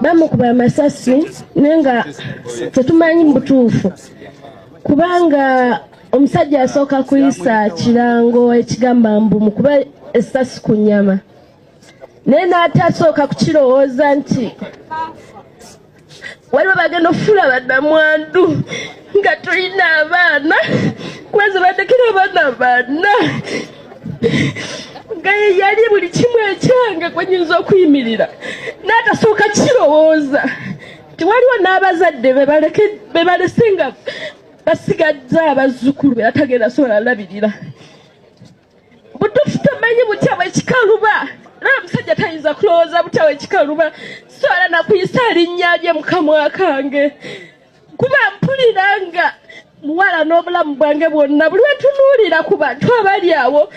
bamukuba amasasi nenga tetumanyi butuufu kubanga omusajja asooka kuyisa kirango ekigamba mbu mukuba essasi ku nnyama naye n'atasooka kukirowooza nti waliwo bagenda okufuula bannamwandu nga tulina abaana kubanga baddekera abaana bana nga yali buli kimu ekyange kwenyinza okuyimirira n'atasooka kirowooza nti waliwo n'abazadde be balese nga basigadde abazzukulu be atagenda sobola labirira butuufu tamanyi butya bwekikaluba naye omusajja tayinza kulowooza butya bwekikaluba sobola nakuyisa linnya lye mukamwa kange kuba mpulira nga muwala n'obulamu bwange bwonna buli wetunuulira ku bantu abali awo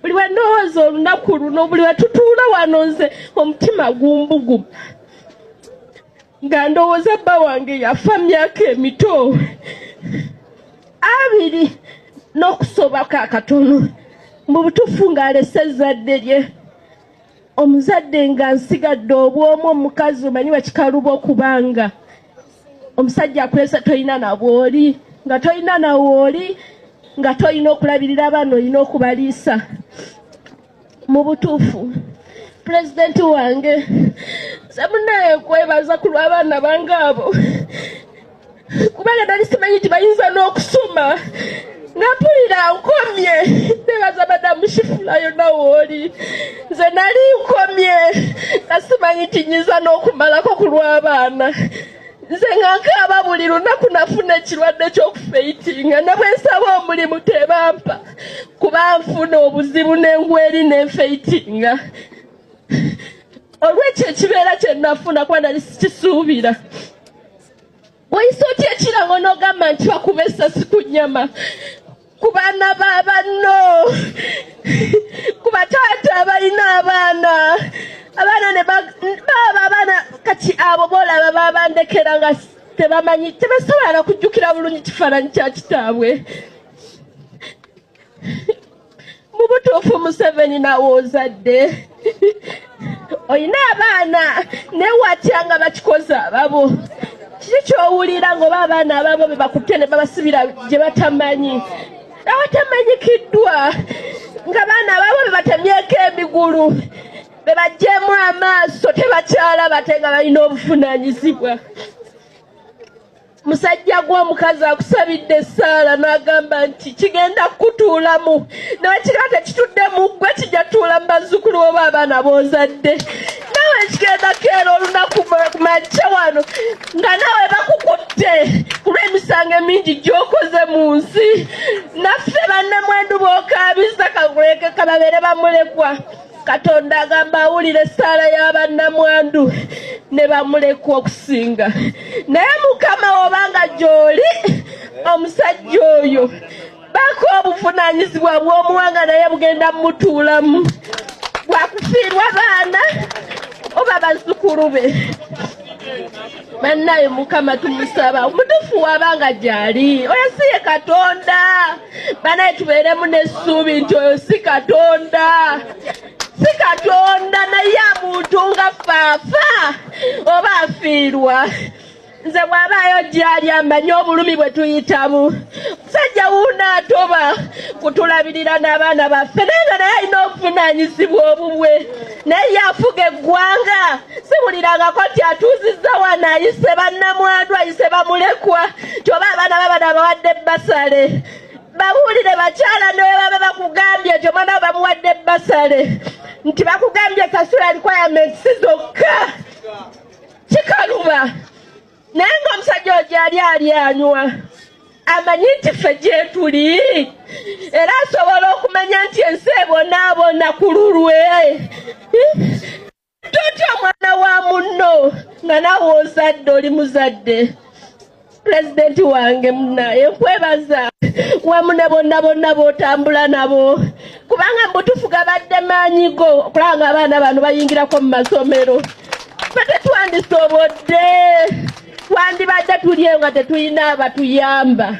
buli wendowooza olunaku luno buli wetutuula wano nze omutima gumbuguma nga ndowooza bba wange yafa myaka emito 2 n'okusobako akatono mu butuufu ng'alese ezzadde lye omuzadde nga nsigadde obwomu omukazi omanyi wakikaluba okubanga omusajja akulese toyina nabwoli nga toyina nawooli nga toyina okulabirira abaana olina okubaliisa mu butuufu pulezidenti wange semunaye kwebaza ku lw'abaana bange abo kubanga nali simanyi nti bayinza n'okusoma nga mpulira nkomye nebaza madamu Shifulayo nawooli nze nali nkomye nga simanyi nti nyinza n'okumalako ku lw'abaana nze nga nkaaba buli lunaku nafuna ekirwadde ky'okufeitinga ne bwe nsaba omulimu tebampa kuba nfuna obuzibu n'engweri n'enfeitinga olw'ekyo ekibeera kye nafuna kuba nali sikisuubira oyisa otya ekirango n'ogamba nti bakuba essasi ku nnyama ku baana ba banno ku bataata abalina abaana ne baba abaana kati abo boolaba babandekera nga tebamanyi tebasobola nakujjukira bulungi kifaananyi kya kitaabwe mu butuufu Museveni nawe ozadde olina abaana naye watya nga bakikoze ababo kiki kyowulira ng'oba abaana ababo be bakutte ne babasibira gye batamanyi awatamanyikiddwa nga baana ababo be batemyeko emigulu be bajjeemu amaaso tebakyalaba te nga balina obuvunaanyizibwa musajja gw'omukazi akusabidde essaala n'agamba nti kigenda kukutuulamu nawe kiba tekitudde mu ggwe kijja tuula mu bazzukulu oba abaana b'ozadde nawe kigenda keera olunaku makya wano nga nawe bakukutte ku lw'emisango emingi gy'okoze mu nsi naffe bannamwandu b'okaabiza kakuleke kababeere bamulekwa Katonda agamba awulira essaala y'abannamwandu ne bamulekwa okusinga naye Mukama obanga gy'oli omusajja oyo bako obuvunaanyizibwa bw'omuwanga naye bugenda mutuulamu bwakufiirwa baana oba bazzukulu be bannaye Mukama tumusaba omutuufu wabanga gy'ali oyo si ye Katonda banaye tubeeremu n'essuubi nti oyo si Katonda si Katonda naye muntu nga faafa oba afiirwa nze bw'abaayo gy'ali amanyi obulumi bwe tuyitamu musajja wuuna atoba kutulabirira n'abaana baffe naye nga naye alina obuvunaanyizibwa obubwe naye yafuga eggwanga siwulirangako nti atuuzizza wano ayise bannamwandu ayise bamulekwa kyoba abaana babana bawadde ebbasale babuulire bakyala ne bwe baba bakugambye nti omwana we bamuwadde ebbasale nti bakugambye kasula requirements zokka kikaluba naye ng'omusajja oyo gy'ali ali anywa amanyi nti ffe gye tuli era asobola okumanya nti ensi ebonaabona ku lulwe totya omwana wa munno nga nawe ozadde oli muzadde pulezidenti wange munaye nkwebaza wamu ne bonna b'otambula nabo kubanga mbutuufu gabadde maanyigo okulaba nga abaana bano bayingirako mu masomero ffe tetwandisobodde twandibadde tulyeyo nga tetulina abatuyamba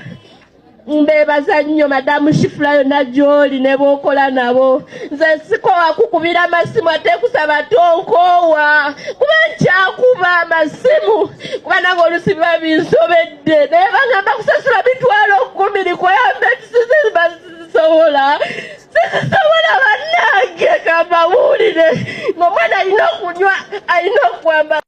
mbebaza nnyo madamu Shifulayo najoli ne b'okola nabo nze siko wakukubira amasimu ate kusaba tonkoowa kuba nkya amasimu kuba nange oluusi biba binsobedde naye bagamba kusasula mitwalo 10 likuyambe sizisobola bannange kambabuulire ng'omwana alina okunywa alina okwambala